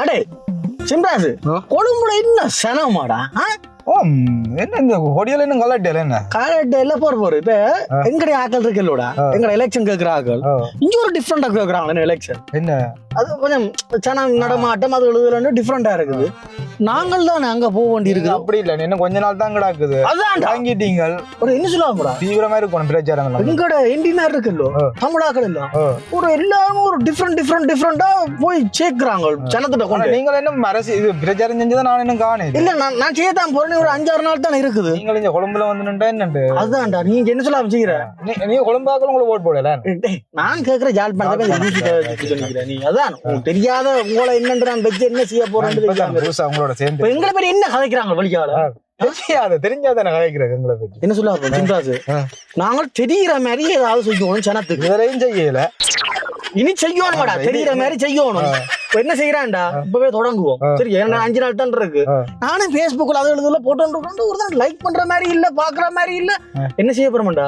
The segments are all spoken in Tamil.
அடே சிம்ராசு கொழும்புல என்ன சனமாடா என்ன இந்த கொடியில இன்னும் கலட்டியல என்ன காலட்ட எல்லாம் போற இப்ப எங்கடைய ஆக்கள் இருக்கல்லோடா எங்கட எலெக்ஷன் கேட்கிற ஆக்கள் இங்க ஒரு டிஃப்ரெண்டா கேட்கறாங்க எலெக்ஷன் என்ன அது கொஞ்சம் சனம் நடமாட்டம் அது எழுதுல டிஃப்ரெண்டா இருக்குது நாங்கள் தானே அங்க போக வேண்டி இருக்குது அப்படி இல்ல இன்னும் கொஞ்ச நாள் தான் கிடாக்குது அதான் வாங்கிட்டீங்க ஒரு என்ன சொல்லுவாங்கடா தீவிரமா இருக்கணும் பிரச்சாரங்கள் எங்கட இந்தியனார் இருக்கல்லோ தமிழாக்கள் இல்ல ஒரு எல்லாரும் ஒரு டிஃப்ரெண்டா போய் சேர்க்கிறாங்க சனத்திட்ட கொண்டு நீங்கள் என்ன அரசு இது பிரச்சாரம் செஞ்சதை நான் இன்னும் காணே இல்ல நான் செய்யத்தான் போறேன் ஒரு 5-6 நாள் தானே இருக்குது நீங்கள் இங்க கொழும்புல வந்து என்னண்டு அதுதான்டா நீங்க என்ன சொல்ல செய்யற நீ கொழும்பாக்கள் உங்களுக்கு ஓட் போடல நான் கேக்குற ஜாழ்ப்பாணத்தை நீ அதான் தெரியாத உங்களை என்னன்னு நான் வச்சு என்ன செய்ய போறேன்னு உங்களோட சேர்ந்து எங்களை பேர் என்ன கதைக்கிறாங்க வழிக்கால தெரிஞ்சாதானே கதைக்கிறேன் எங்களை பத்தி என்ன சொல்ல சிம்ராசு நாங்கள் தெரிகிற மாதிரி ஏதாவது செய்யணும் சனத்துக்கு இதுவரையும் செய்யல இனி செய்யணும்டா தெரிகிற மாதிரி செய்யணும் என்ன செய்யறான்டா இப்பவே தொடங்குவோம் சரி 5 நாள் தான் இருக்கு நானும் Facebookல அது எழுதுல போட்டு ஒரு தான் லைக் பண்ற மாதிரி இல்ல பாக்குற மாதிரி இல்ல என்ன செய்ய போறோம்டா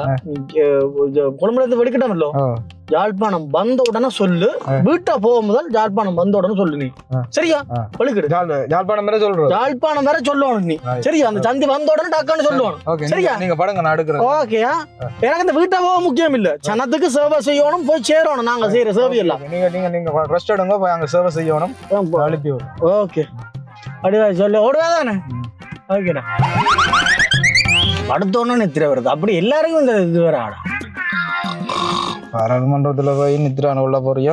கொழும்புல இருந்து வெடிக்கட்டோம்ல யாழ்ப்பாணம் வந்த உடனே சொல்லு வீட்டை போக முதல் யாழ்ப்பாணம் வந்த உடனே சொல்லு நீ சரியா வலிக்கிடு யாழ்ப்பாணம் வேற சொல்றோம் யாழ்ப்பாணம் வேற சொல்லணும் நீ சரியா அந்த சந்தி வந்த உடனே டக்குன்னு சொல்லணும் சரியா நீங்க படங்க நான் எடுக்கிறேன் ஓகேயா எனக்கு இந்த வீட்டை போக முக்கியம் இல்ல சனத்துக்கு சேவை செய்யணும் போய் சேரணும் நாங்க செய்யற சேவை எல்லாம் நீங்க ரெஸ்ட் எடுங்க போய் அங்க சேவை செய்யணும் அனுப்பி ஓகே அப்படியா சொல்லு ஓடுவாதானே ஓகேடா அடுத்தோன்னு நித்திர வருது அப்படி எல்லாருக்கும் இந்த இது வேற ஆடா பாராளுமன்றத்துல போய் நித்திரான உள்ள போறியா